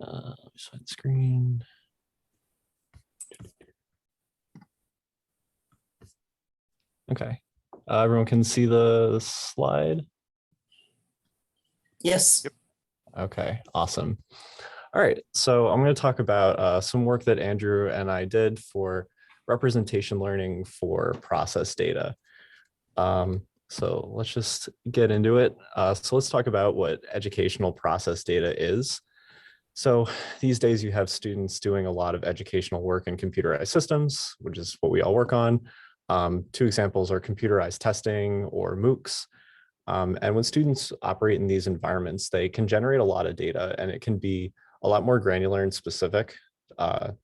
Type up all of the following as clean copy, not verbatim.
Slide screen. Okay, everyone can see the slide? Yes. Yep. Okay, awesome. All right, so I'm going to talk about some work that Andrew and I did for representation learning for process data. So let's just get into it. So let's talk about what educational process data is. So these days you have students doing a lot of educational work in computerized systems, which is what we all work on. Two examples are computerized testing or MOOCs. And when students operate in these environments, they can generate a lot of data, and it can be a lot more granular and specific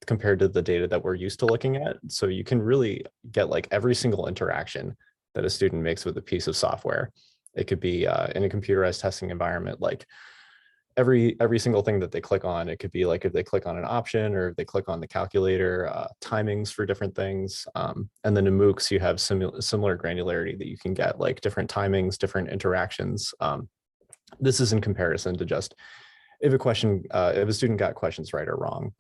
compared to the data that we're used to looking at. So you can really get like every single interaction that a student makes with a piece of software. It could be in a computerized testing environment, like every single thing that they click on. It could be like if they click on an option or if they click on the calculator, timings for different things. And then in MOOCs, you have similar granularity that you can get, like different timings, different interactions. This is in comparison to just if a student got questions right or wrong,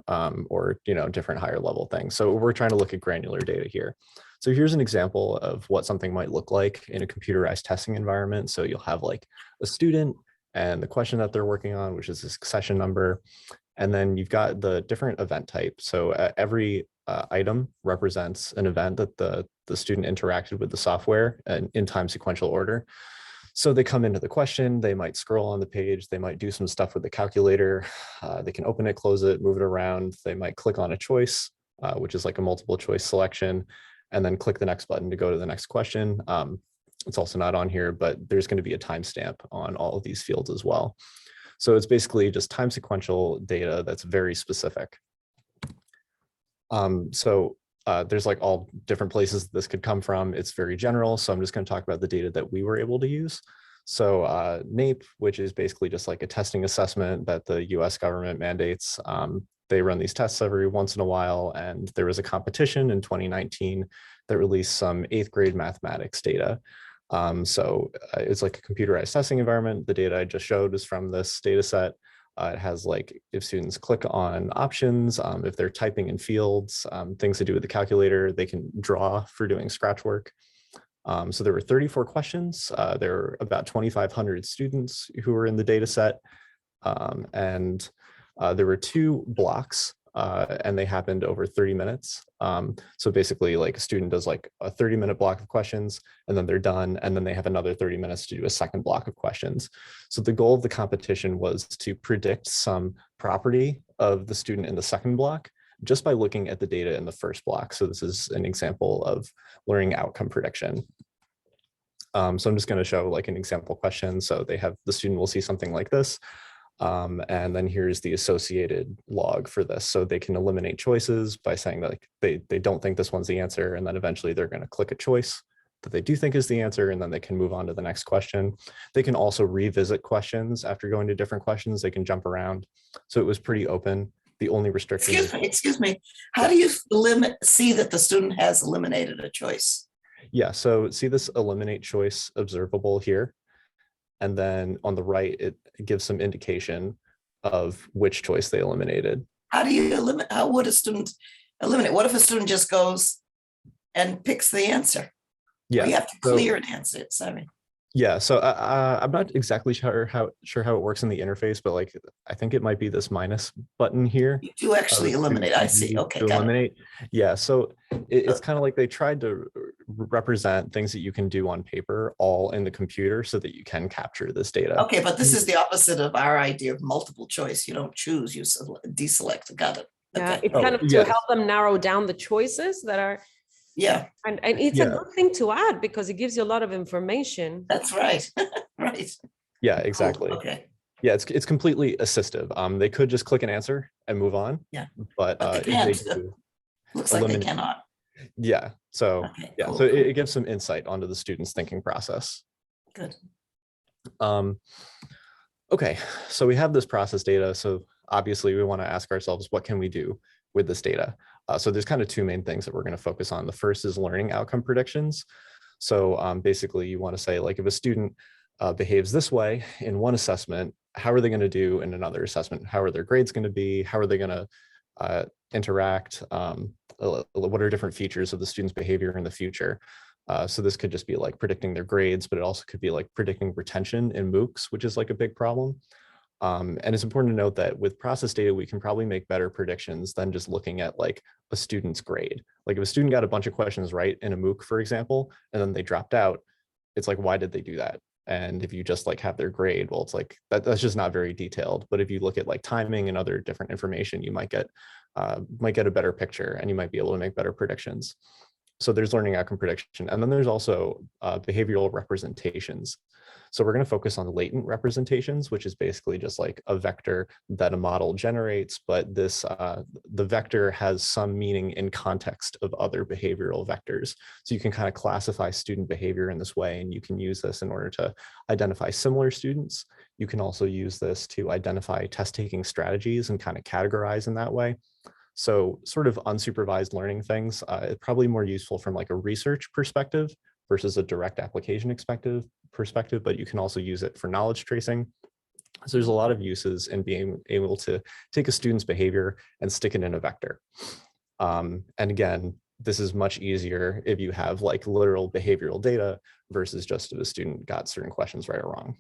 or different higher level things. So we're trying to look at granular data here. So here's an example of what something might look like in a computerized testing environment. So you'll have like a student and the question that they're working on, which is a succession number. And then you've got the different event type. So every item represents an event that the student interacted with the software in time sequential order. So they come into the question, they might scroll on the page, they might do some stuff with the calculator, they can open it, close it, move it around, they might click on a choice, which is like a multiple choice selection, and then click the next button to go to the next question. It's also not on here, but there's going to be a timestamp on all of these fields as well. So it's basically just time sequential data that's very specific. There's like all different places this could come from. It's very general. So I'm just going to talk about the data that we were able to use. So NAEP, which is basically just like a testing assessment that the US government mandates. They run these tests every once in a while. And there was a competition in 2019 that released some 8th grade mathematics data. It's like a computerized testing environment. The data I just showed is from this data set. It has like if students click on options, if they're typing in fields, things to do with the calculator, they can draw for doing scratch work. So there were 34 questions. There were about 2,500 students who were in the data set. And there were 2 blocks. And they happened over 30 minutes. So basically like a student does like a 30-minute block of questions and then they're done. And then they have another 30 minutes to do a second block of questions. So the goal of the competition was to predict some property of the student in the second block just by looking at the data in the first block. So this is an example of learning outcome prediction. So I'm just going to show like an example question. So the student will see something like this. And then here's the associated log for this. So they can eliminate choices by saying that like, they don't think this one's the answer. And then eventually they're going to click a choice that they do think is the answer. And then they can move on to the next question. They can also revisit questions after going to different questions. They can jump around. So it was pretty open. The only restriction. Excuse me. How do you see that the student has eliminated a choice? Yeah, so see this eliminate choice observable here. And then on the right, it gives some indication of which choice they eliminated. How do you eliminate? How would a student eliminate? What if a student just goes and picks the answer? Yeah, or you have to clear an answer. Sorry. Yeah, so I'm not exactly sure how it works in the interface, but like I think it might be this minus button here. You do actually eliminate. I see. Okay, to eliminate. Yeah, so it's kind of like they tried to represent things that you can do on paper all in the computer so that you can capture this data. Okay, but this is the opposite of our idea of multiple choice. You don't choose, you deselect. Got it. Yeah, Okay. it's kind of to help them narrow down the choices that are. Yeah. And it's a good thing to add because it gives you a lot of information. That's right. Right. Yeah, exactly. Cool. Okay. Yeah, it's completely assistive. They could just click an answer and move on. Yeah. But they can't. Looks like they cannot. Yeah. So okay, yeah, cool. So it gives some insight onto the student's thinking process. Good. Okay, so we have this process data. So obviously we want to ask ourselves, what can we do with this data? So there's kind of 2 main things that we're going to focus on. The first is learning outcome predictions. So basically you want to say like if a student behaves this way in one assessment, how are they going to do in another assessment? How are their grades going to be? How are they going to interact? What are different features of the student's behavior in the future? So this could just be like predicting their grades, but it also could be like predicting retention in MOOCs, which is like a big problem. And it's important to note that with process data, we can probably make better predictions than just looking at like a student's grade. Like if a student got a bunch of questions right in a MOOC, for example, and then they dropped out, it's like, why did they do that? And if you just like have their grade, well, it's like that's just not very detailed. But if you look at like timing and other different information, you might get a better picture, and you might be able to make better predictions. So there's learning outcome prediction. And then there's also behavioral representations. So we're going to focus on latent representations, which is basically just like a vector that a model generates, but the vector has some meaning in context of other behavioral vectors. So you can kind of classify student behavior in this way, and you can use this in order to identify similar students. You can also use this to identify test-taking strategies and kind of categorize in that way. So sort of unsupervised learning things, it's probably more useful from like a research perspective versus a direct application perspective, but you can also use it for knowledge tracing. So there's a lot of uses in being able to take a student's behavior and stick it in a vector. And again, this is much easier if you have like literal behavioral data versus just if a student got certain questions right or wrong.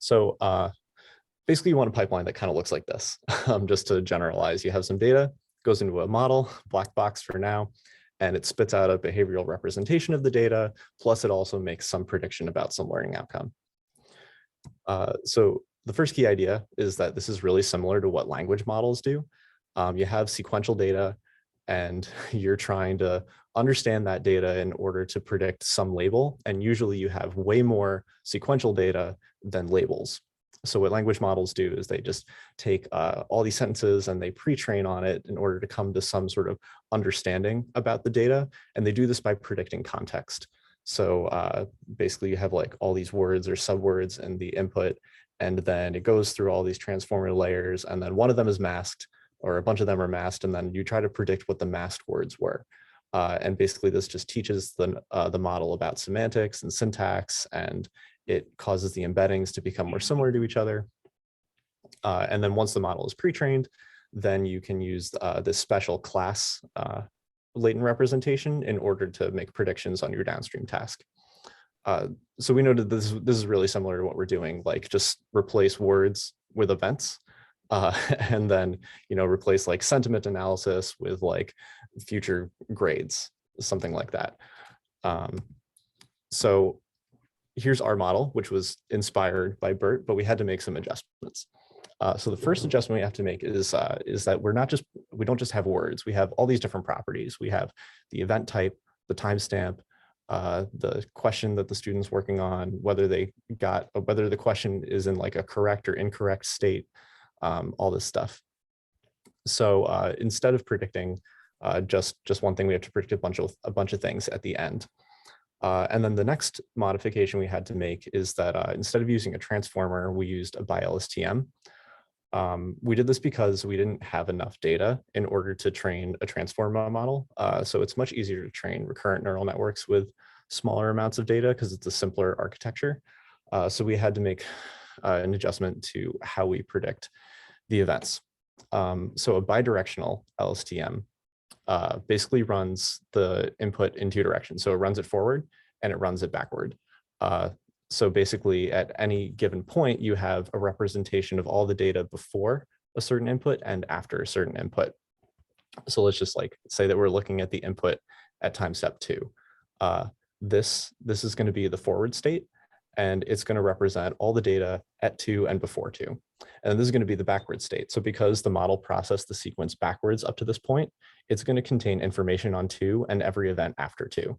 So basically, you want a pipeline that kind of looks like this. Just to generalize, you have some data, goes into a model, black box for now, and it spits out a behavioral representation of the data, plus it also makes some prediction about some learning outcome. So the first key idea is that this is really similar to what language models do. You have sequential data, and you're trying to understand that data in order to predict some label, and usually you have way more sequential data than labels. So what language models do is they just take all these sentences and they pre-train on it in order to come to some sort of understanding about the data. And they do this by predicting context. So basically you have like all these words or subwords in the input, and then it goes through all these transformer layers, and then one of them is masked, or a bunch of them are masked, and then you try to predict what the masked words were. And basically this just teaches the model about semantics and syntax, and it causes the embeddings to become more similar to each other. And then once the model is pre-trained, then you can use this special class latent representation in order to make predictions on your downstream task. So we noted this is really similar to what we're doing, like just replace words with events. And then, replace like sentiment analysis with like future grades, something like that. So here's our model, which was inspired by BERT, but we had to make some adjustments. So the first adjustment we have to make is that we don't just have words. We have all these different properties. We have the event type, the timestamp, the question that the student's working on, whether the question is in like a correct or incorrect state, all this stuff. So instead of predicting just one thing, we have to predict a bunch of things at the end. And then the next modification we had to make is that instead of using a transformer, we used a Bi-Lstm. We did this because we didn't have enough data in order to train a transformer model. So it's much easier to train recurrent neural networks with smaller amounts of data because it's a simpler architecture. So we had to make an adjustment to how we predict the events. So a bidirectional LSTM basically runs the input in two directions. So it runs it forward and it runs it backward. So basically at any given point, you have a representation of all the data before a certain input and after a certain input. So let's just like say that we're looking at the input at time step 2. This is going to be the forward state, and it's going to represent all the data at 2 and before 2. And this is going to be the backward state. So because the model processed the sequence backwards up to this point, it's going to contain information on 2 and every event after 2.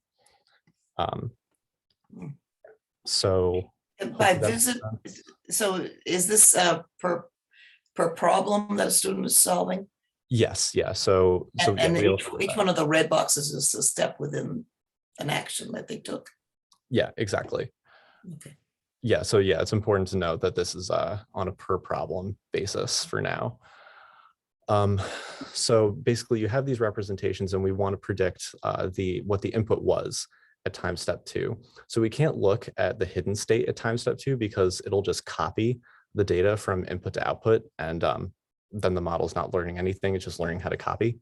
So by visit, so is this per problem that a student is solving? Yes, yeah. So and each one of the red boxes is a step within an action that they took. Yeah, exactly. Okay. Yeah, so yeah, it's important to note that this is on a per problem basis for now. So basically you have these representations and we want to predict what the input was. at time step 2. So we can't look at the hidden state at time step 2 because it'll just copy the data from input to output, and then the model's not learning anything, it's just learning how to copy.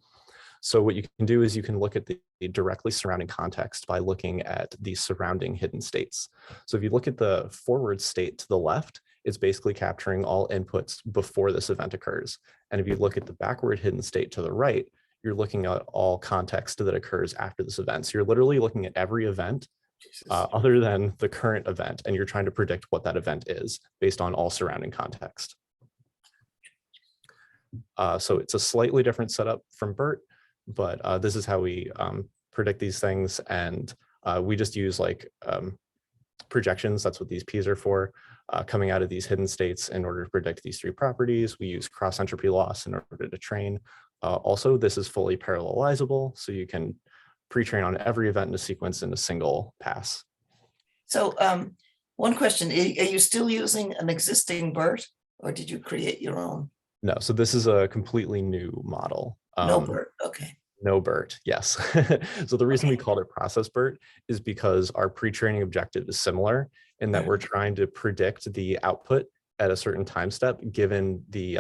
So what you can do is you can look at the directly surrounding context by looking at the surrounding hidden states. So if you look at the forward state to the left, it's basically capturing all inputs before this event occurs. And if you look at the backward hidden state to the right, you're looking at all context that occurs after this event. So you're literally looking at every event other than the current event, and you're trying to predict what that event is based on all surrounding context. So it's a slightly different setup from BERT, but this is how we predict these things. And we just use like projections. That's what these P's are for, coming out of these hidden states in order to predict these 3 properties. We use cross entropy loss in order to train. Also, this is fully parallelizable, so you can pre-train on every event in a sequence in a single pass. So one question, are you still using an existing BERT, or did you create your own? No, so this is a completely new model. No BERT, okay. No BERT, yes. So the reason we called it Process-BERT is because our pre-training objective is similar in that we're trying to predict the output at a certain time step given the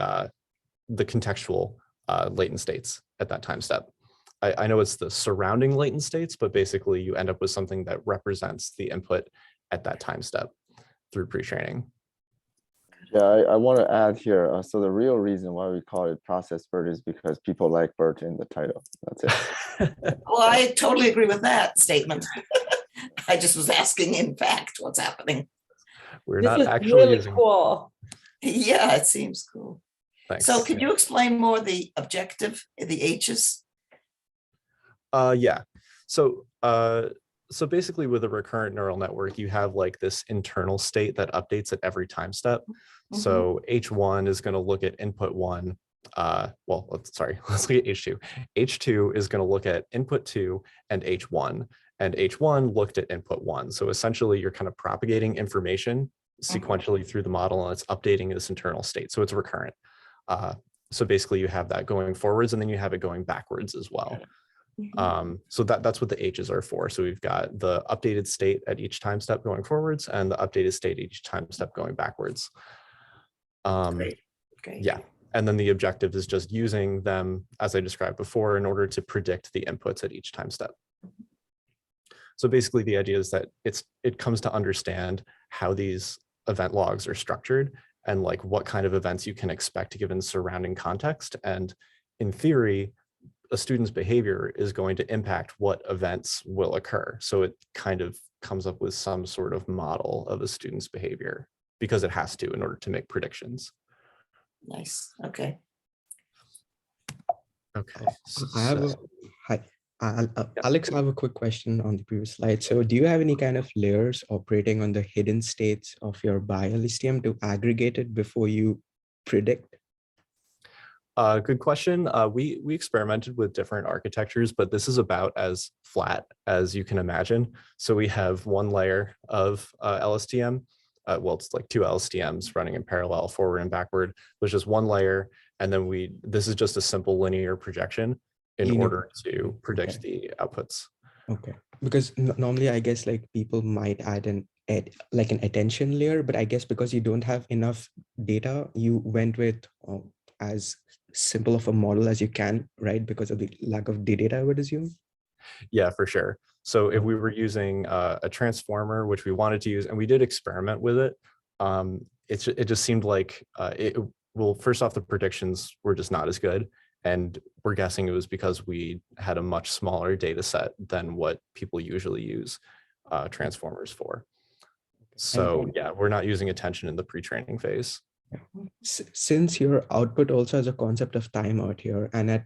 contextual latent states at that time step. I know it's the surrounding latent states, but basically you end up with something that represents the input at that time step through pre-training. Yeah, I want to add here. So the real reason why we call it Process-BERT is because people like BERT in the title. That's it. Well, I totally agree with that statement. I just was asking, in fact, what's happening. We're This not is actually really using. cool. Yeah, it seems cool. Thanks. So could you explain more the objective, the H's? Yeah. So basically with a recurrent neural network, you have like this internal state that updates at every time step. So H1 is going to look at input 1. Well, let's look at H2. H2 is going to look at input 2 and H1, and H1 looked at input 1. So essentially you're kind of propagating information sequentially through the model, and it's updating this internal state. So it's recurrent. So basically you have that going forwards, and then you have it going backwards as well. So that's what the H's are for. So we've got the updated state at each time step going forwards and the updated state at each time step going backwards. Great. Yeah. And then the objective is just using them, as I described before, in order to predict the inputs at each time step. So basically the idea is that it comes to understand how these event logs are structured and like what kind of events you can expect given surrounding context. And in theory, a student's behavior is going to impact what events will occur. So it kind of comes up with some sort of model of a student's behavior because it has to in order to make predictions. Nice. Okay. Okay. I have hi, Alex, I have a quick question on the previous slide. So do you have any kind of layers operating on the hidden states of your Bi-LSTM to aggregate it before you predict? Good question. We experimented with different architectures, but this is about as flat as you can imagine. So we have one layer of LSTM. Well, it's like 2 LSTMs running in parallel, forward and backward. There's just one layer, and then this is just a simple linear projection in order to predict the outputs. Okay, because normally I guess like people might add an attention layer, but I guess because you don't have enough data, you went with as simple of a model as you can, right? Because of the lack of data, I would assume. Yeah, for sure. So if we were using a transformer, which we wanted to use, and we did experiment with it, it just seemed like well, first off, the predictions were just not as good. And we're guessing it was because we had a much smaller data set than what people usually use transformers for. So yeah, we're not using attention in the pre-training phase. Since your output also has a concept of time out here, and at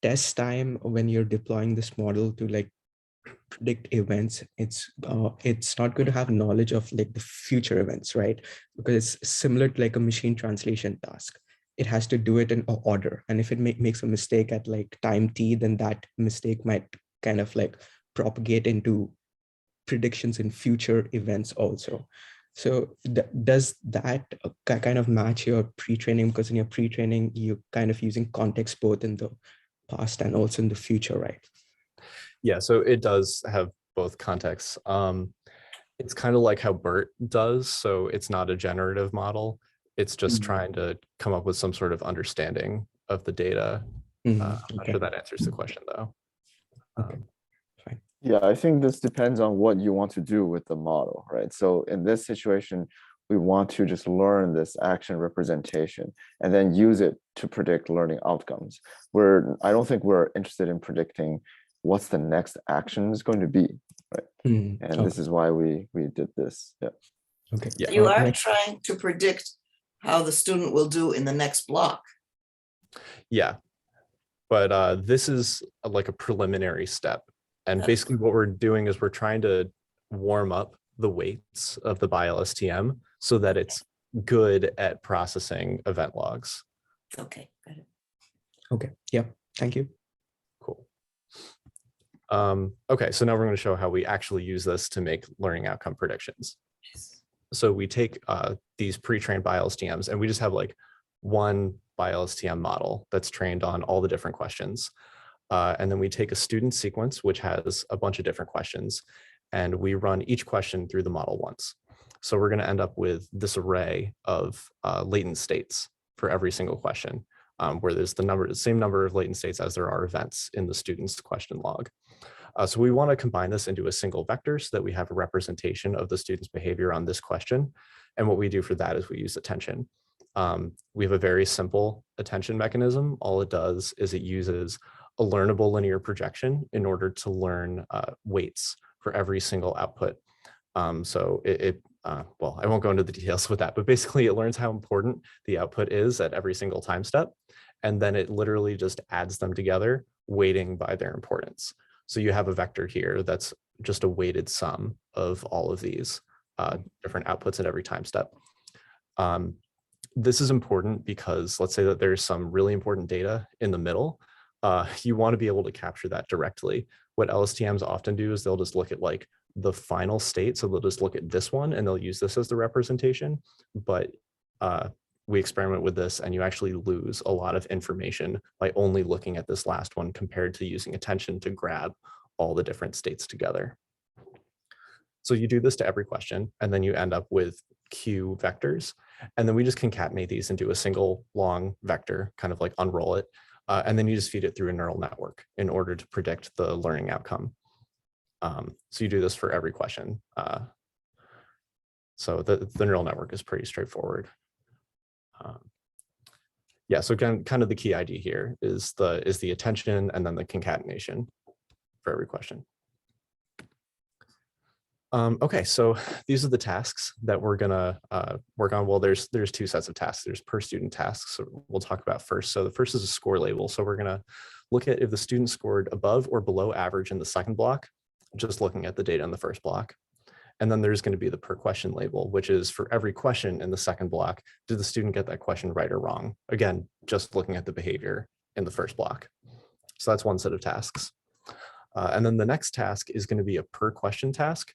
test time, when you're deploying this model to like predict events, it's not going to have knowledge of like the future events, right? Because it's similar to like a machine translation task. It has to do it in order, and if it makes a mistake at like time t, then that mistake might kind of like propagate into predictions in future events also. So does that kind of match your pre-training? Because in your pre-training, you're kind of using context both in the past and also in the future, right? Yeah, so it does have both contexts. It's kind of like how BERT does. So it's not a generative model. It's just trying to come up with some sort of understanding of the data. I'm not sure that answers the question though. Yeah, I think this depends on what you want to do with the model, right? So in this situation, we want to just learn this action representation and then use it to predict learning outcomes. I don't think we're interested in predicting what's the next action is going to be, right? And this is why we did this. Yeah. Okay. Yeah. You are trying to predict how the student will do in the next block. Yeah, but this is like a preliminary step. And basically what we're doing is we're trying to warm up the weights of the Bi-LSTM so that it's good at processing event logs. Okay, got it. Okay. Yeah. Thank you. Cool. Okay, so now we're going to show how we actually use this to make learning outcome predictions. So we take these pre-trained Bi-LSTMs and we just have like one Bi-LSTM model that's trained on all the different questions. And then we take a student sequence, which has a bunch of different questions, and we run each question through the model once. So we're going to end up with this array of latent states for every single question, where there's the same number of latent states as there are events in the student's question log. So we want to combine this into a single vector so that we have a representation of the student's behavior on this question. And what we do for that is we use attention. We have a very simple attention mechanism. All it does is it uses a learnable linear projection in order to learn weights for every single output. So well, I won't go into the details with that, but basically it learns how important the output is at every single time step. And then it literally just adds them together, weighting by their importance. So you have a vector here that's just a weighted sum of all of these different outputs at every time step. This is important because let's say that there's some really important data in the middle. You want to be able to capture that directly. What LSTMs often do is they'll just look at like the final state. So they'll just look at this one and they'll use this as the representation. But we experiment with this and you actually lose a lot of information by only looking at this last one compared to using attention to grab all the different states together. So you do this to every question and then you end up with Q vectors. And then we just concatenate these into a single long vector, kind of like unroll it. And then you just feed it through a neural network in order to predict the learning outcome. So you do this for every question. So the neural network is pretty straightforward. Yeah, so kind of the key idea here is the attention and then the concatenation for every question. Okay, so these are the tasks that we're gonna work on. Well, there's two sets of tasks. There's per student tasks, so we'll talk about first. So the first is a score label. So we're gonna look at if the student scored above or below average in the second block, just looking at the data in the first block. And then there's gonna be the per question label, which is for every question in the second block, did the student get that question right or wrong? Again, just looking at the behavior in the first block. So that's one set of tasks. And then the next task is gonna be a per question task.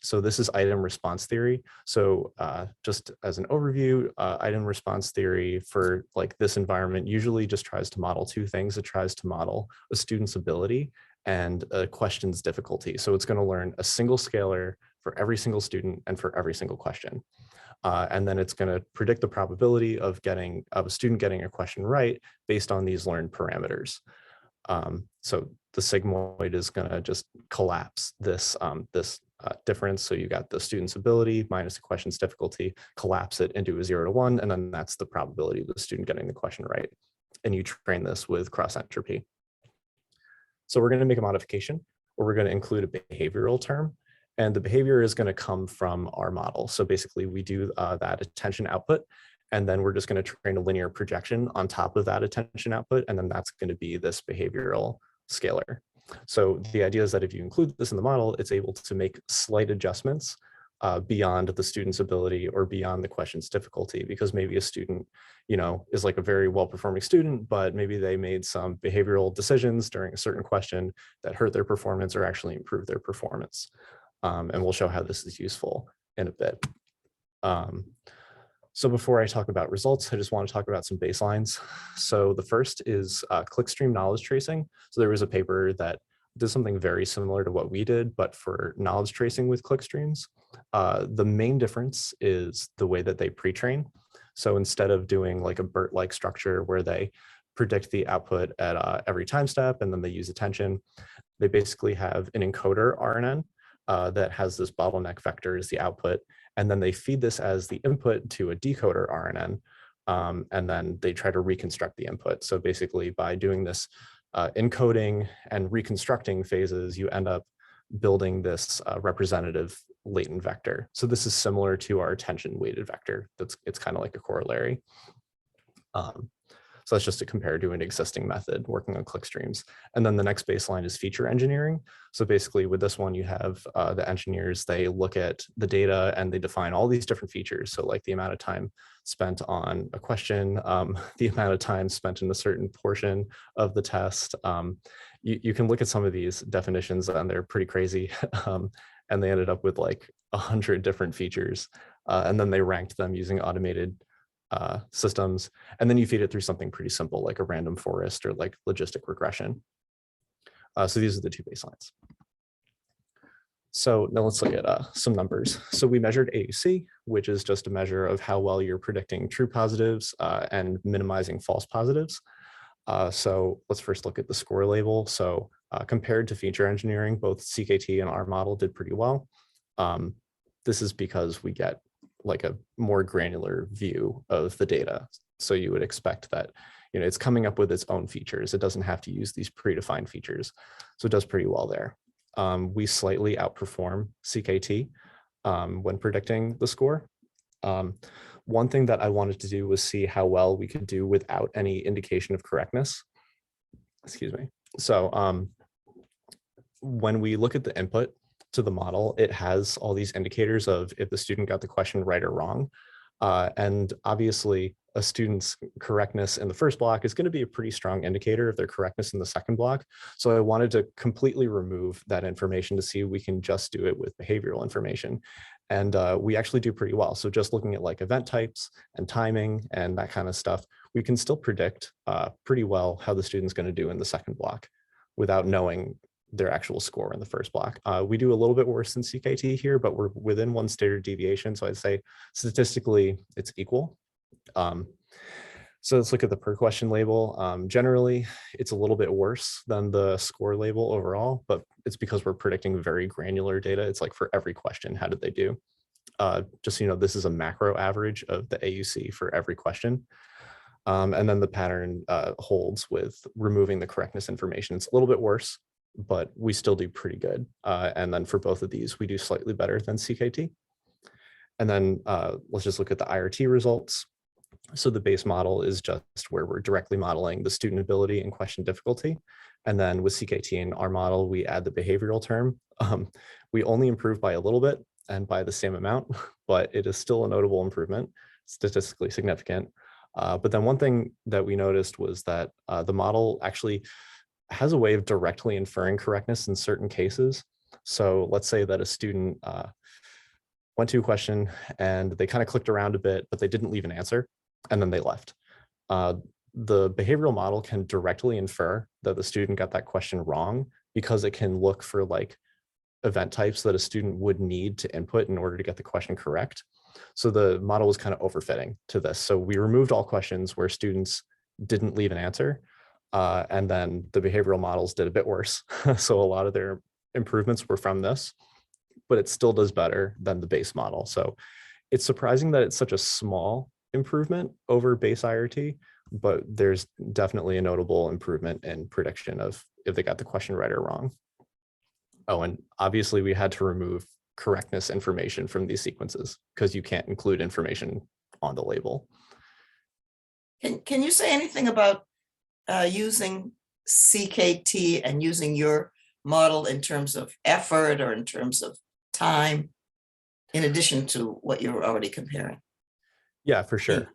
So this is item response theory. So just as an overview, item response theory for like this environment usually just tries to model two things. It tries to model a student's ability and a question's difficulty. So it's going to learn a single scalar for every single student and for every single question. And then it's going to predict the probability of a student getting a question right based on these learned parameters. So the sigmoid is going to just collapse this difference. So you got the student's ability minus the question's difficulty, collapse it into a 0 to 1, and then that's the probability of the student getting the question right. And you train this with cross entropy. So we're going to make a modification where we're going to include a behavioral term, and the behavior is going to come from our model. So basically we do that attention output, and then we're just going to train a linear projection on top of that attention output, and then that's going to be this behavioral scalar. So the idea is that if you include this in the model, it's able to make slight adjustments beyond the student's ability or beyond the question's difficulty, because maybe a student, is like a very well-performing student, but maybe they made some behavioral decisions during a certain question that hurt their performance or actually improved their performance. And we'll show how this is useful in a bit. So before I talk about results, I just want to talk about some baselines. So the first is clickstream knowledge tracing. So there was a paper that did something very similar to what we did, but for knowledge tracing with clickstreams. The main difference is the way that they pre-train. So instead of doing like a BERT-like structure where they predict the output at every time step and then they use attention, they basically have an encoder RNN that has this bottleneck vector as the output, and then they feed this as the input to a decoder RNN, and then they try to reconstruct the input. So basically by doing this encoding and reconstructing phases, you end up building this representative latent vector. So this is similar to our attention weighted vector. It's kind of like a corollary. So that's just to compare to an existing method working on clickstreams. And then the next baseline is feature engineering. So basically with this one, you have the engineers, they look at the data and they define all these different features. So like the amount of time spent on a question, the amount of time spent in a certain portion of the test. You can look at some of these definitions and they're pretty crazy. And they ended up with like 100 different features. And then they ranked them using automated systems, and then you feed it through something pretty simple like a random forest or like logistic regression. So these are the two baselines. So now let's look at some numbers. So we measured AUC, which is just a measure of how well you're predicting true positives and minimizing false positives. So let's first look at the score label. So compared to feature engineering, both CKT and our model did pretty well. This is because we get like a more granular view of the data. So you would expect that, it's coming up with its own features. It doesn't have to use these predefined features. So it does pretty well there. We slightly outperform CKT when predicting the score. One thing that I wanted to do was see how well we could do without any indication of correctness. Excuse me. So when we look at the input to the model, it has all these indicators of if the student got the question right or wrong. And obviously a student's correctness in the first block is going to be a pretty strong indicator of their correctness in the second block. So I wanted to completely remove that information to see if we can just do it with behavioral information. And we actually do pretty well. So just looking at like event types and timing and that kind of stuff, we can still predict pretty well how the student's going to do in the second block without knowing their actual score in the first block. We do a little bit worse than CKT here, but we're within one standard deviation. So I'd say statistically it's equal. So let's look at the per question label. Generally, it's a little bit worse than the score label overall, but it's because we're predicting very granular data. It's like for every question, how did they do? Just so you know, this is a macro average of the AUC for every question. And then the pattern holds with removing the correctness information. It's a little bit worse, but we still do pretty good. And then for both of these, we do slightly better than CKT. And then let's just look at the IRT results. So the base model is just where we're directly modeling the student ability and question difficulty. And then with CKT in our model, we add the behavioral term. We only improve by a little bit and by the same amount, but it is still a notable improvement, statistically significant. But then one thing that we noticed was that the model actually has a way of directly inferring correctness in certain cases. So let's say that a student went to a question and they kind of clicked around a bit, but they didn't leave an answer, and then they left. The behavioral model can directly infer that the student got that question wrong because it can look for like event types that a student would need to input in order to get the question correct. So the model was kind of overfitting to this. So we removed all questions where students didn't leave an answer. And then the behavioral models did a bit worse. So a lot of their improvements were from this, but it still does better than the base model. So it's surprising that it's such a small improvement over base IRT, but there's definitely a notable improvement in prediction of if they got the question right or wrong. Oh, and obviously we had to remove correctness information from these sequences because you can't include information on the label. Can you say anything about using CKT and using your model in terms of effort or in terms of time, in addition to what you're already comparing? Yeah, for sure.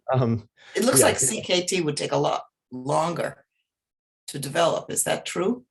It looks yeah, like CKT would take a lot longer to develop. Is that true?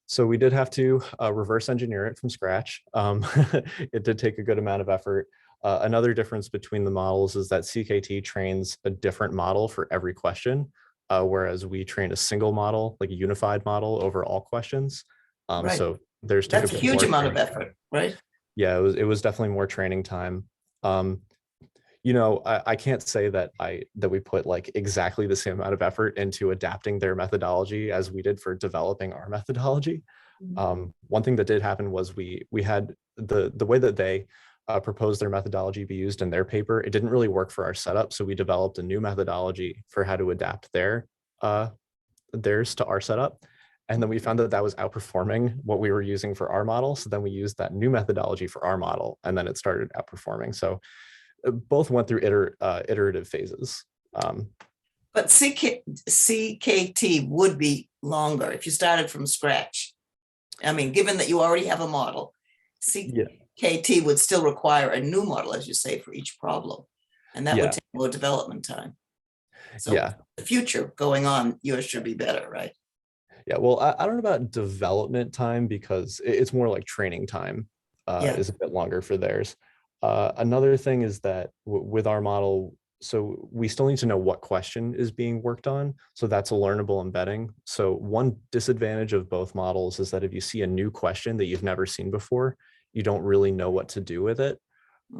So we did have to reverse engineer it from scratch. It did take a good amount of effort. Another difference between the models is that CKT trains a different model for every question, whereas we train a single model, like a unified model over all questions. Right. So theirs took That's a bit huge more amount of training. effort, right? Yeah, it was definitely more training time. You know, I can't say that we put like exactly the same amount of effort into adapting their methodology as we did for developing our methodology. One thing that did happen was we had the way that they proposed their methodology be used in their paper. It didn't really work for our setup, so we developed a new methodology for how to adapt theirs to our setup. And then we found that that was outperforming what we were using for our model. So then we used that new methodology for our model, and then it started outperforming. So both went through iterative phases. But CKT would be longer if you started from scratch. I mean, given that you already have a model, CKT would still require a new model, as you say, for each problem. And that would take more development time. So the future going on, yours should be better, right? Yeah, well, I don't know about development time because it's more like training time is a bit longer for theirs. Another thing is that with our model, so we still need to know what question is being worked on. So that's a learnable embedding. So one disadvantage of both models is that if you see a new question that you've never seen before, you don't really know what to do with it.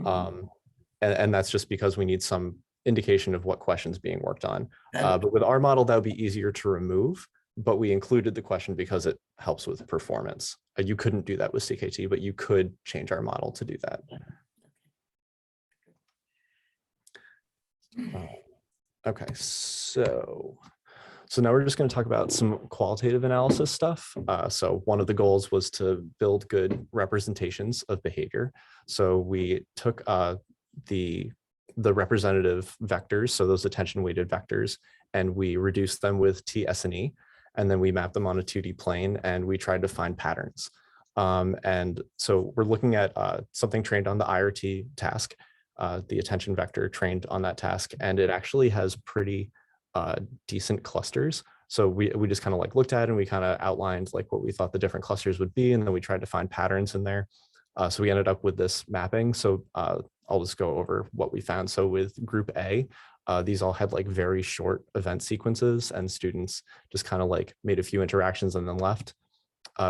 And that's just because we need some indication of what question's being worked on. But with our model, that would be easier to remove, but we included the question because it helps with performance. You couldn't do that with CKT, but you could change our model to do that. Okay, so now we're just going to talk about some qualitative analysis stuff. So one of the goals was to build good representations of behavior. So we took the representative vectors, so those attention weighted vectors, and we reduced them with T, S, and E, and then we mapped them on a 2D plane, and we tried to find patterns. And so we're looking at something trained on the IRT task, the attention vector trained on that task, and it actually has pretty decent clusters. So we just kind of like looked at it and we kind of outlined like what we thought the different clusters would be, and then we tried to find patterns in there. So we ended up with this mapping. So I'll just go over what we found. So with group A, these all had like very short event sequences, and students just kind of like made a few interactions and then left.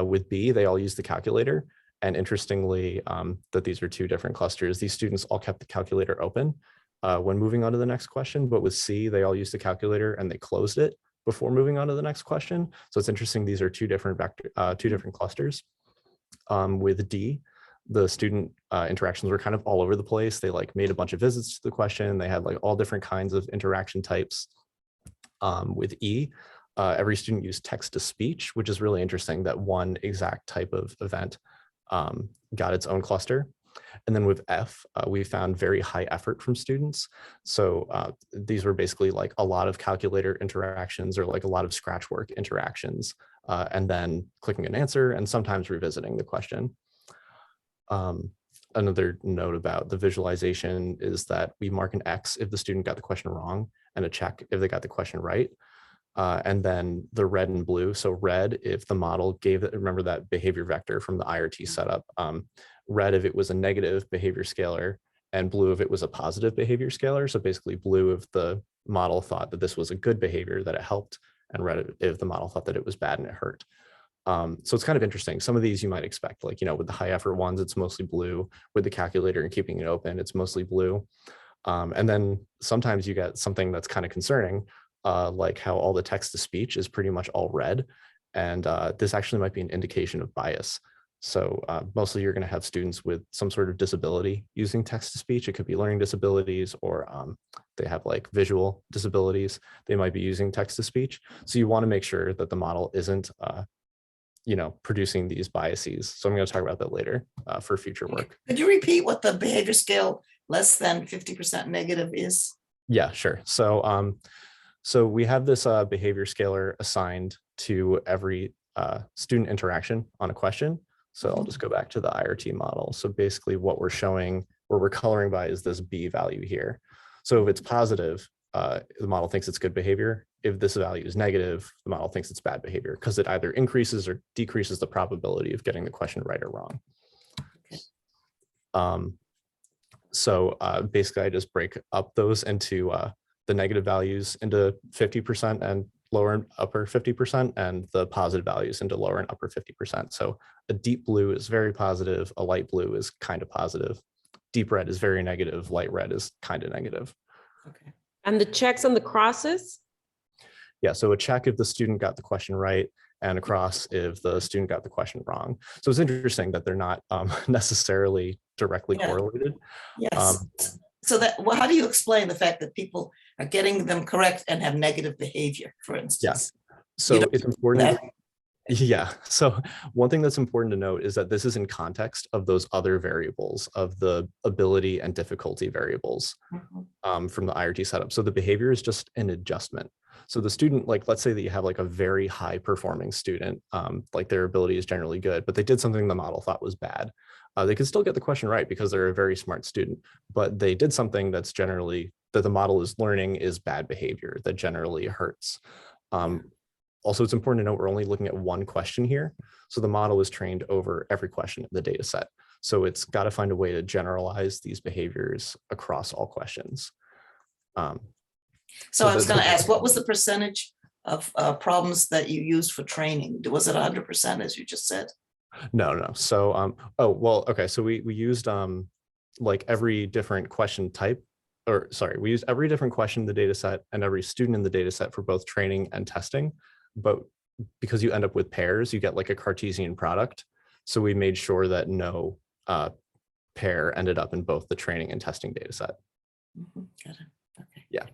With B, they all used the calculator. And interestingly, that these are two different clusters. These students all kept the calculator open when moving on to the next question, but with C, they all used the calculator and they closed it before moving on to the next question. So it's interesting, these are two different clusters. With D, the student interactions were kind of all over the place. They like made a bunch of visits to the question. They had like all different kinds of interaction types. With E, every student used text to speech, which is really interesting that one exact type of event got its own cluster. And then with F, we found very high effort from students. So these were basically like a lot of calculator interactions or like a lot of scratch work interactions, and then clicking an answer and sometimes revisiting the question. Another note about the visualization is that we mark an X if the student got the question wrong and a check if they got the question right. And then the red and blue. So red, if the model gave it, remember that behavior vector from the IRT setup, red if it was a negative behavior scalar, and blue if it was a positive behavior scalar. So basically blue if the model thought that this was a good behavior, that it helped, and red if the model thought that it was bad and it hurt. So it's kind of interesting. Some of these you might expect, like, you know, with the high effort ones, it's mostly blue. With the calculator and keeping it open, it's mostly blue. And then sometimes you get something that's kind of concerning, like how all the text to speech is pretty much all red. And this actually might be an indication of bias. So mostly you're going to have students with some sort of disability using text to speech. It could be learning disabilities, or they have like visual disabilities. They might be using text to speech. So you want to make sure that the model isn't, you know, producing these biases. So I'm going to talk about that later for future work. Could you repeat what the behavior scale less than 50% negative is? Yeah, sure. So so we have this behavior scalar assigned to every student interaction on a question. So I'll just go back to the IRT model. So basically what we're showing, where we're coloring by, is this B value here. So if it's positive, the model thinks it's good behavior. If this value is negative, the model thinks it's bad behavior, because it either increases or decreases the probability of getting the question right or wrong. Okay. So basically I just break up those into the negative values into 50% and lower and upper 50%, and the positive values into lower and upper 50%. So a deep blue is very positive, a light blue is kind of positive, deep red is very negative, light red is kind of negative. Okay. And the checks and the crosses? Yeah, so a check if the student got the question right, and a cross if the student got the question wrong. So it's interesting that they're not necessarily directly Yeah. correlated. Yes. So that, well, how do you explain the fact that people are getting them correct and have negative behavior, for instance? So don't it's important. that- Yeah. So one thing that's important to note is that this is in context of those other variables, of the ability and difficulty variables Mhm. from the IRT setup. So the behavior is just an adjustment. So the student, like, let's say that you have like a very high performing student, like their ability is generally good, but they did something the model thought was bad. They could still get the question right because they're a very smart student, but they did something that's generally, that the model is learning is bad behavior that generally hurts. Also, it's important to note we're only looking at one question here. So the model is trained over every question in the data set. So it's got to find a way to generalize these behaviors across all questions. So I was going to ask, what was the percentage of problems that you used for training? Was it 100%, as you just said? No. So, oh, well, okay. So we used like every different question type, or sorry, we used every different question in the data set and every student in the data set for both training and testing. But because you end up with pairs, you get like a Cartesian product. So we made sure that no pair ended up in both the training and testing data set. Got it. Okay. Yeah.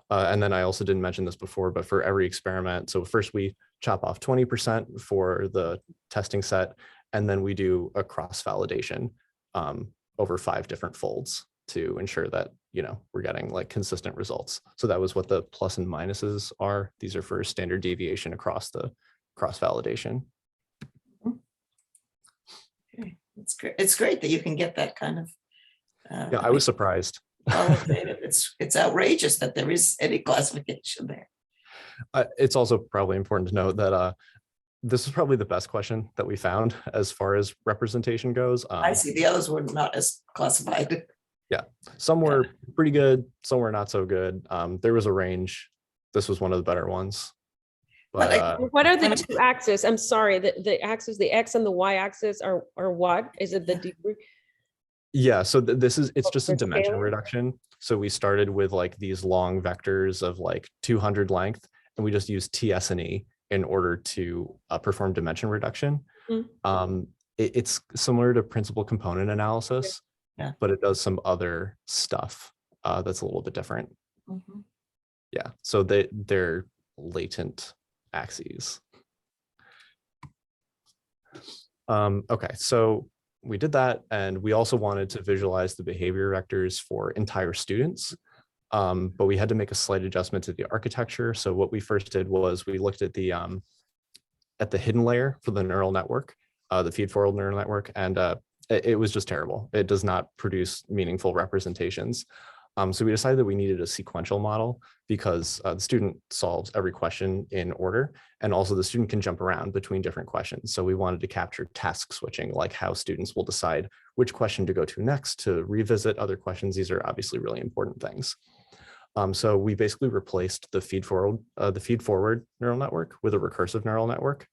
And then I also didn't mention this before, but for every experiment, so first we chop off 20% for the testing set, and then we do a cross-validation over 5 different folds to ensure that, you know, we're getting like consistent results. So that was what the plus and minuses are. These are for standard deviation across the cross-validation. Okay. It's great. It's great that you can get that kind of. Yeah, I was surprised. Qualitative. It's outrageous that there is any classification there. It's also probably important to note that this is probably the best question that we found as far as representation goes. I see. The others were not as classified. Yeah, some were pretty good, some were not so good. There was a range. This was one of the better ones. But What are the two axes? I'm sorry, the axis, the X and the Y axis are what? Is it the degree? yeah, so it's just a For dimension scaling? reduction. So we started with like these long vectors of like 200 length, and we just used TS&E in order to perform dimension reduction. It's similar to principal component analysis, but it does some other stuff that's a little bit different. Yeah, so they're latent axes. Okay, so we did that, and we also wanted to visualize the behavior vectors for entire students, but we had to make a slight adjustment to the architecture. So what we first did was we looked at the hidden layer for the neural network, the feed-forward neural network, and it was just terrible. It does not produce meaningful representations. So we decided that we needed a sequential model because the student solves every question in order, and also the student can jump around between different questions. So we wanted to capture task switching, like how students will decide which question to go to next, to revisit other questions. These are obviously really important things. So we basically replaced the feed-forward neural network with a recursive neural network,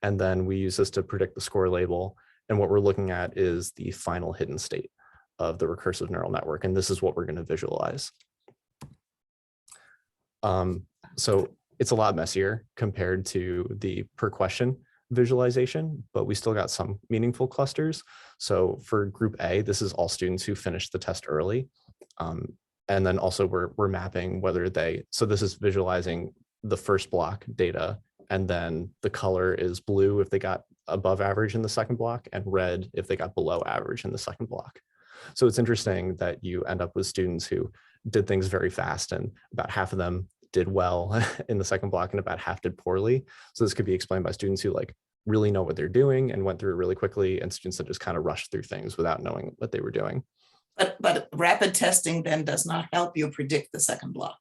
and then we use this to predict the score label. And what we're looking at is the final hidden state of the recursive neural network. And this is what we're going to visualize. So it's a lot messier compared to the per question visualization, but we still got some meaningful clusters. So for group A, this is all students who finished the test early. And then also we're mapping whether so this is visualizing the first block data, and then the color is blue if they got above average in the second block, and red if they got below average in the second block. So it's interesting that you end up with students who did things very fast, and about half of them did well in the second block and about half did poorly. So this could be explained by students who like really know what they're doing and went through it really quickly, and students that just kind of rushed through things without knowing what they were doing. But rapid testing then does not help you predict the second block.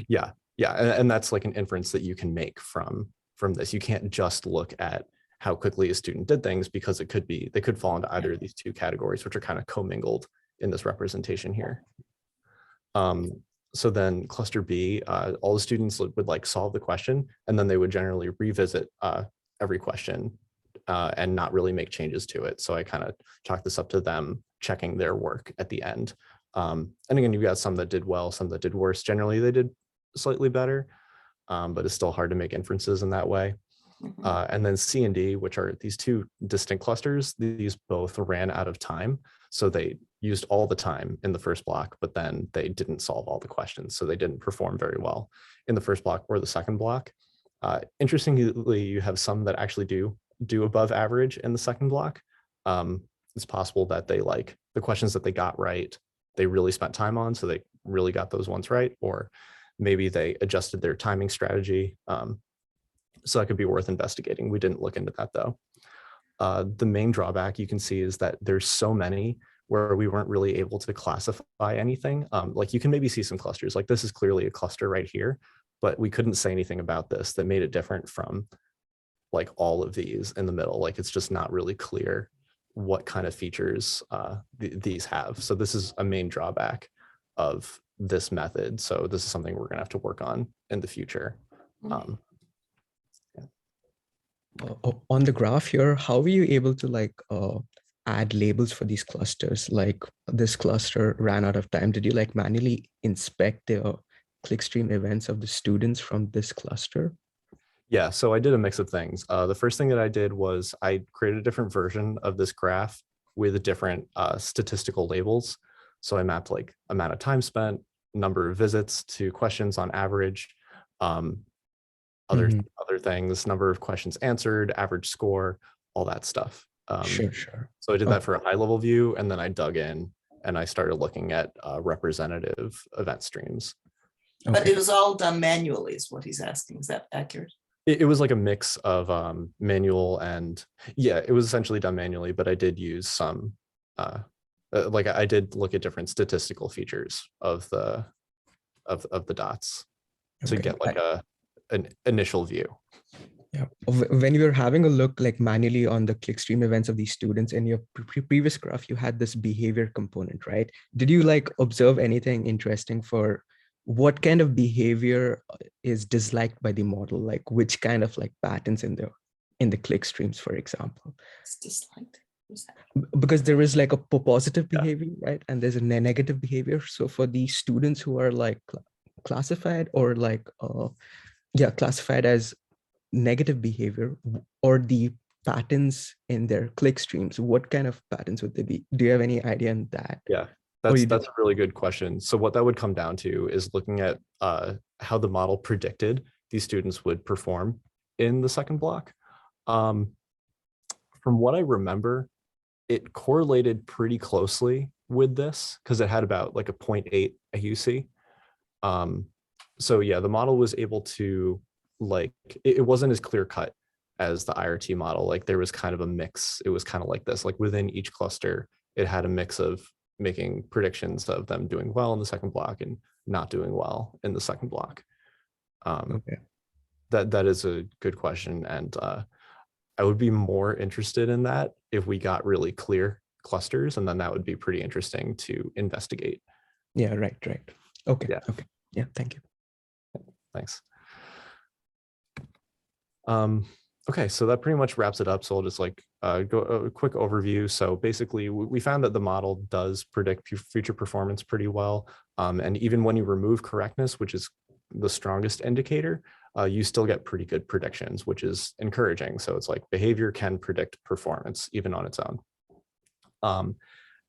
Yeah, and that's like an inference that you can make from this. You can't just look at how quickly a student did things, because they could fall into either of these two categories, which are kind of commingled in this representation here. So then cluster B, all the students would like solve the question, and then they would generally revisit every question and not really make changes to it. So I kind of chalked this up to them checking their work at the end. And again, you've got some that did well, some that did worse. Generally, they did slightly better, but it's still hard to make inferences in that way. And then C and D, which are these two distinct clusters, these both ran out of time. So they used all the time in the first block, but then they didn't solve all the questions. So they didn't perform very well in the first block or the second block. Interestingly, you have some that actually do above average in the second block. It's possible that they like the questions that they got right, they really spent time on, so they really got those ones right, or maybe they adjusted their timing strategy. So that could be worth investigating. We didn't look into that though. The main drawback you can see is that there's so many where we weren't really able to classify anything. Like you can maybe see some clusters, like this is clearly a cluster right here, but we couldn't say anything about this that made it different from like all of these in the middle. Like it's just not really clear what kind of features these have. So this is a main drawback of this method. So this is something we're gonna have to work on in the future. On the graph here, how were you able to like add labels for these clusters? Like this cluster ran out of time. Did you like manually inspect the clickstream events of the students from this cluster? Yeah, so I did a mix of things. The first thing that I did was I created a different version of this graph with different statistical labels. So I mapped like amount of time spent, number of visits to questions on average, other things, number of questions answered, average score, all that stuff. Sure. So I did that for a high level view, and then I dug in and I started looking at representative event streams. But it was all done manually is what he's asking. Is that accurate? It was like a mix of manual and, yeah, it was essentially done manually, but I did use some, like I did look at different statistical features of the dots to get like an initial view. Yeah. When you were having a look like manually on the clickstream events of these students in your previous graph, you had this behavior component, right? Did you like observe anything interesting for what kind of behavior is disliked by the model? Like which kind of like patterns in the click streams, for example? It's disliked. Because there is like a positive behavior, right? And there's a negative behavior. So for the students who are like classified or like, classified as negative behavior, or the patterns in their click streams, what kind of patterns would they be? Do you have any idea on that? Yeah. That's a really good question. So what that would come down to is looking at how the model predicted these students would perform in the second block. From what I remember, it correlated pretty closely with this because it had about like a 0.8 AUC. So yeah, the model was able to like, it wasn't as clear cut as the IRT model. Like there was kind of a mix. It was kind of like this, like within each cluster, it had a mix of making predictions of them doing well in the second block and not doing well in the second block. That is a good question. And I would be more interested in that if we got really clear clusters, and then that would be pretty interesting to investigate. Yeah, right. Okay. Yeah. Okay. Yeah, thank you. Thanks. Okay, so that pretty much wraps it up. So I'll just like go a quick overview. So basically, we found that the model does predict future performance pretty well. And even when you remove correctness, which is the strongest indicator, you still get pretty good predictions, which is encouraging. So it's like behavior can predict performance even on its own.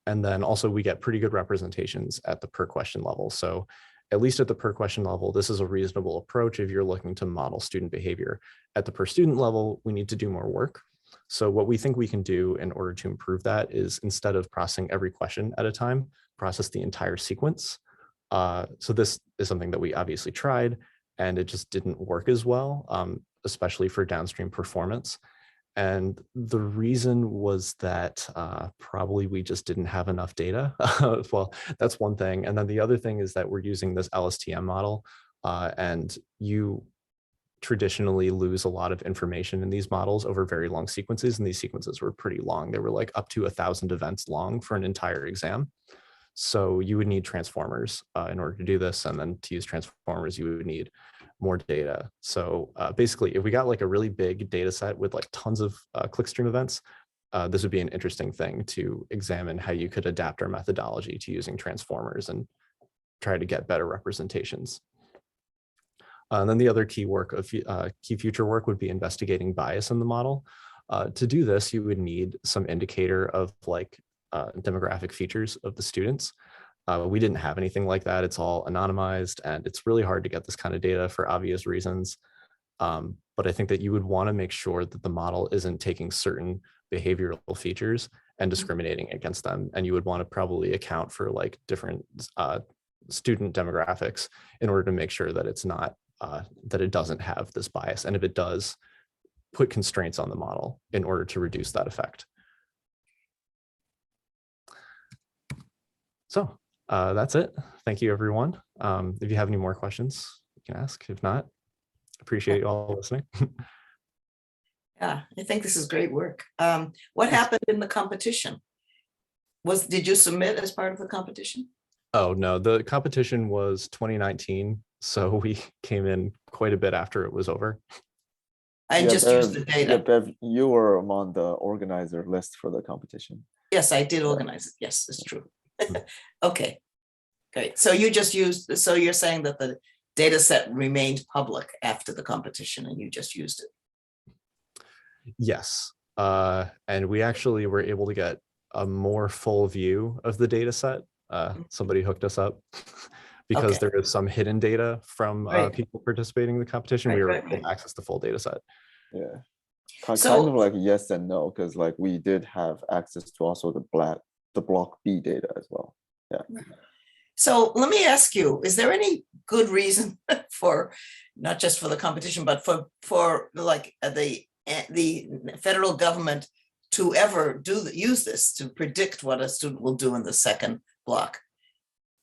And then also we get pretty good representations at the per question level. So at least at the per question level, this is a reasonable approach if you're looking to model student behavior. At the per student level, we need to do more work. So what we think we can do in order to improve that is, instead of processing every question at a time, process the entire sequence. So this is something that we obviously tried, and it just didn't work as well, especially for downstream performance. And the reason was that probably we just didn't have enough data. Well, that's one thing. And then the other thing is that we're using this LSTM model, and you traditionally lose a lot of information in these models over very long sequences. And these sequences were pretty long. They were like up to 1,000 events long for an entire exam. So you would need transformers in order to do this. And then to use transformers, you would need more data. So basically, if we got like a really big data set with like tons of clickstream events, this would be an interesting thing to examine how you could adapt our methodology to using transformers and try to get better representations. And then the other key future work would be investigating bias in the model. To do this, you would need some indicator of like demographic features of the students. We didn't have anything like that. It's all anonymized, and it's really hard to get this kind of data for obvious reasons. But I think that you would want to make sure that the model isn't taking certain behavioral features and discriminating against them. And you would want to probably account for like different student demographics in order to make sure that it's not, that it doesn't have this bias. And if it does, put constraints on the model in order to reduce that effect. So that's it. Thank you, everyone. If you have any more questions, you can ask. If not, appreciate you all listening. Yeah, I think this is great work. What happened in the competition? Did you submit as part of the competition? Oh, no, the competition was 2019. So we came in quite a bit after it was over. I just used the data. Yeah, Bev, you were among the organizer list for the competition. Yes, I did organize it. Yes, it's true. Okay, great. So you just used, so you're saying that the data set remained public after the competition and you just used it? Yes. And we actually were able to get a more full view of the data set. Somebody hooked us up because Okay. there is some hidden data from Right. people participating in the competition. Right, We were right, able right. to access the full data set. Yeah, kind So- of like yes and no, because like we did have access to also the block B data as well. Yeah. So let me ask you, is there any good reason for, not just for the competition, but for like the federal government to ever use this to predict what a student will do in the second block?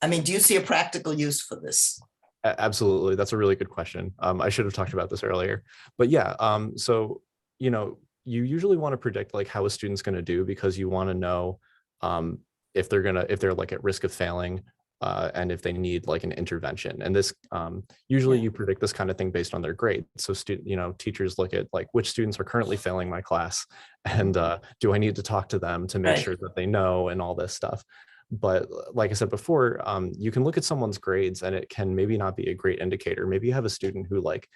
I mean, do you see a practical use for this? Absolutely. That's a really good question. I should have talked about this earlier, but yeah. So, you know, you usually want to predict like how a student's going to do because you want to know if they're like at risk of failing and if they need like an intervention. And this usually you predict this kind of thing based on their grade. So teachers look at like which students are currently failing my class and do I need to talk to them to make sure that they know and all this stuff. But like I said before, you can look at someone's grades and it can maybe not be a great indicator. Maybe you have a student who like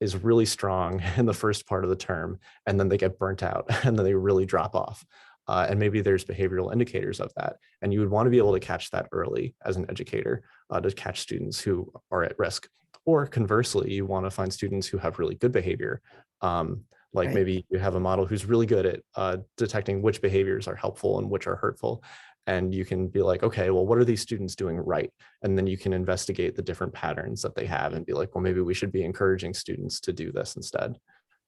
is really strong in the first part of the term and then they get burnt out and then they really drop off. And maybe there's behavioral indicators of that. And you would want to be able to catch that early as an educator to catch students who are at risk. Or conversely, you want to find students who have really good behavior. Like maybe you have a model who's really good at detecting which behaviors are helpful and which are hurtful. And you can be like, okay, well, what are these students doing right? And then you can investigate the different patterns that they have and be like, well, maybe we should be encouraging students to do this instead.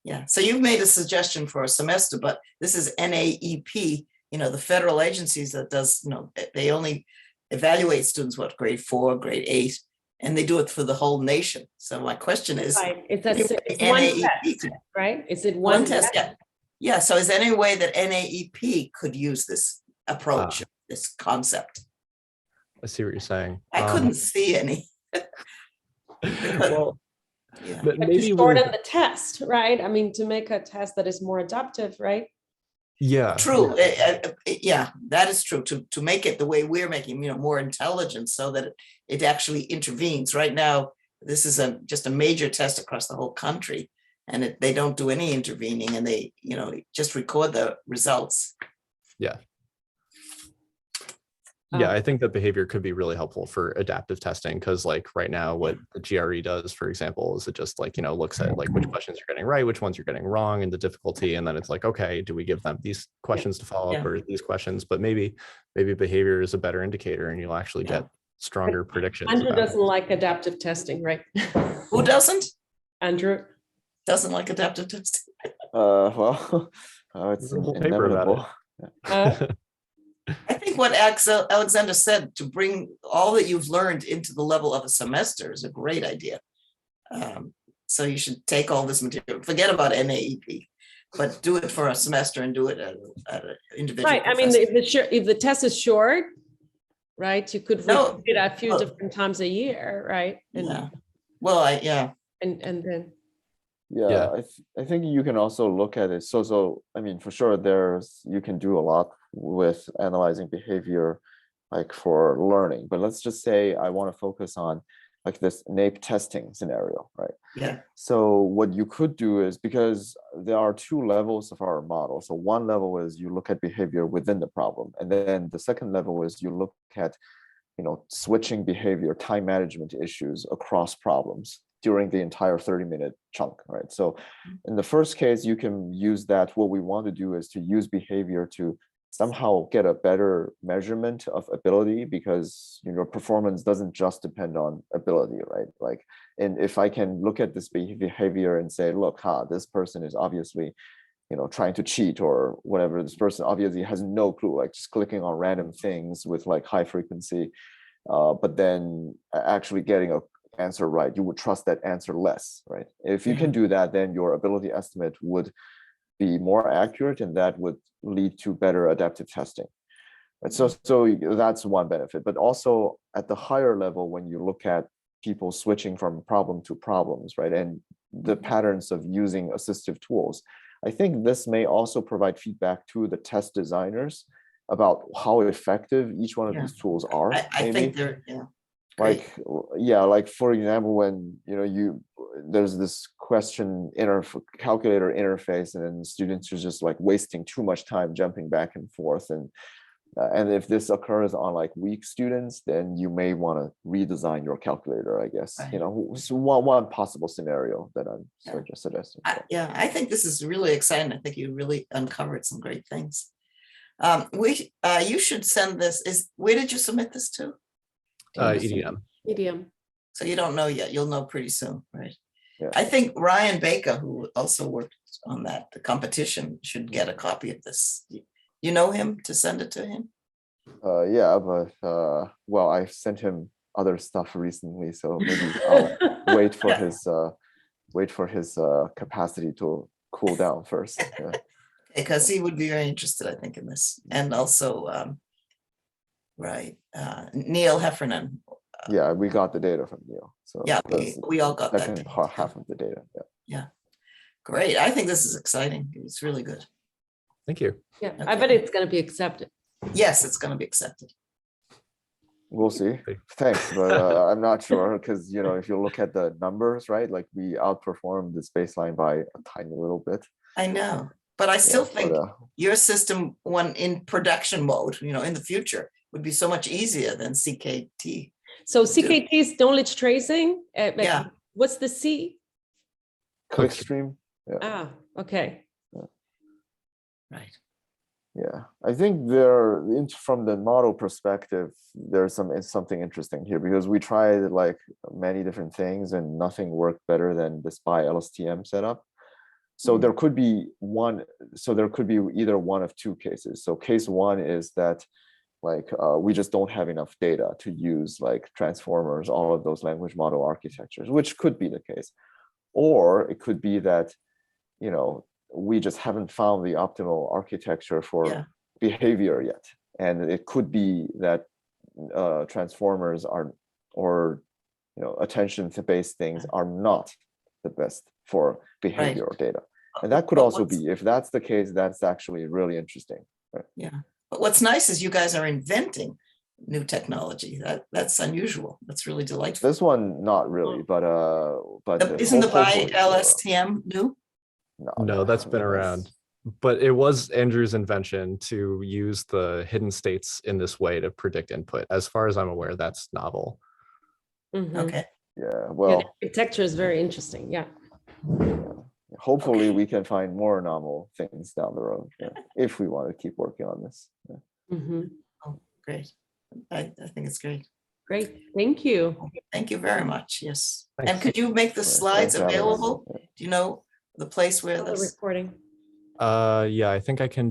Yeah, so you've made a suggestion for a semester, but this is NAEP, the federal agencies that does, they only evaluate students, what, grade 4, grade 8, and they do it for the whole nation. So my question is, Right. It's one test, right? Is it one test? Yeah. Yeah, so is there any way that NAEP could use this approach, this concept? I see what you're saying. I couldn't see any. Well, yeah. but But maybe to shorten the test, right? I mean, to make a test that is more adaptive, right? Yeah. True. Yeah, that is true. To make it the way we're making, more intelligent so that it actually intervenes. Right now, this is just a major test across the whole country, and they don't do any intervening, and they, just record the results. Yeah. Yeah, I think that behavior could be really helpful for adaptive testing because like right now what the GRE does, for example, is it just like, looks at like which questions you're getting right, which ones you're getting wrong and the difficulty. And then it's like, okay, do we give them these questions to follow up or these questions? But maybe behavior is a better indicator and you'll actually get stronger predictions. Andrew doesn't like adaptive testing, right? Who doesn't? Andrew doesn't like adaptive testing. Well, it's inevitable. I think what Alexander said, to bring all that you've learned into the level of a semester is a great idea. So you should take all this material, forget about NAEP, but do it for a semester and do it at an individual. Right. I mean, if the test is short, right? You could No, repeat it a few well- different times a year, right? Yeah. Well, yeah. And then, Yeah, I think you can also look at it. So I mean, for sure, you can do a lot with analyzing behavior, like for learning. But let's just say I want to focus on like this NAEP testing scenario, right? Yeah. So what you could do is, because there are two levels of our model. So one level is you look at behavior within the problem, and then the second level is you look at, switching behavior, time management issues across problems during the entire 30-minute chunk, right? So in the first case, you can use that. What we want to do is to use behavior to somehow get a better measurement of ability, because performance doesn't just depend on ability, right? Like, and if I can look at this behavior and say, look, this person is obviously trying to cheat or whatever. This person obviously has no clue, like just clicking on random things with like high frequency, but then actually getting a answer right, you would trust that answer less, right? If you can do that, then your ability estimate would be more accurate, and that would lead to better adaptive testing. Right? So that's one benefit. But also at the higher level, when you look at people switching from problem to problems, right, and the patterns of using assistive tools, I think this may also provide feedback to the test designers about how effective each one of these tools are. I think they're, like, yeah, like for example, when there's this question calculator interface, and then students are just like wasting too much time jumping back and forth, and if this occurs on like weak students, then you may want to redesign your calculator, I guess. So one possible scenario that I'm just suggesting. I think this is really exciting. I think you really uncovered some great things. You should send this. Where did you submit this to? EDM. EDM. So you don't know yet. You'll know pretty soon, right? Yeah. I think Ryan Baker, who also worked on the competition, should get a copy of this. You know him, to send it to him? Yeah, but well, I sent him other stuff recently, so maybe I'll wait for his capacity to cool down first. Yeah. Because he would be very interested, I think, in this. And also, Neil Heffernan. Yeah, we got the data from Neil. So Yeah, we all got that. second half of the data. Yeah. Great. I think this is exciting. It's really good. Thank you. Yeah, I bet it's going to be accepted. Yes, it's going to be accepted. We'll see. Thanks, but I'm not sure, because if you look at the numbers, right, like we outperformed this baseline by a tiny little bit. I know, but I still think your system, one in production mode, in the future, would be so much easier than CKT. So CKT is knowledge tracing. Yeah. What's the C? Clickstream. Yeah. Okay. Right. Yeah, I think from the model perspective, there's something interesting here, because we tried like many different things and nothing worked better than this Bi-LSTM setup. So there could be either one of two cases. So case one is that like we just don't have enough data to use like transformers, all of those language model architectures, which could be the case. Or it could be that, we just haven't found the optimal architecture for behavior yet. And it could be that transformers attention-based things are not the best for behavioral data. And that could also be, if that's the case, that's actually really interesting. Right? Yeah. But what's nice is you guys are inventing new technology. That's unusual. That's really delightful. This one, not really, but isn't the Bi-LSTM new? No, that's been around. But it was Andrew's invention to use the hidden states in this way to predict input. As far as I'm aware, that's novel. Okay. Yeah, well, the architecture is very interesting. Yeah. Hopefully we can find more novel things down the road, if we want to keep working on this. Oh, great. I think it's great. Great. Thank you. Thank you very much. Yes. Thanks. And could you make the slides available? Do you know the place where The this? recording. Yeah, I think I can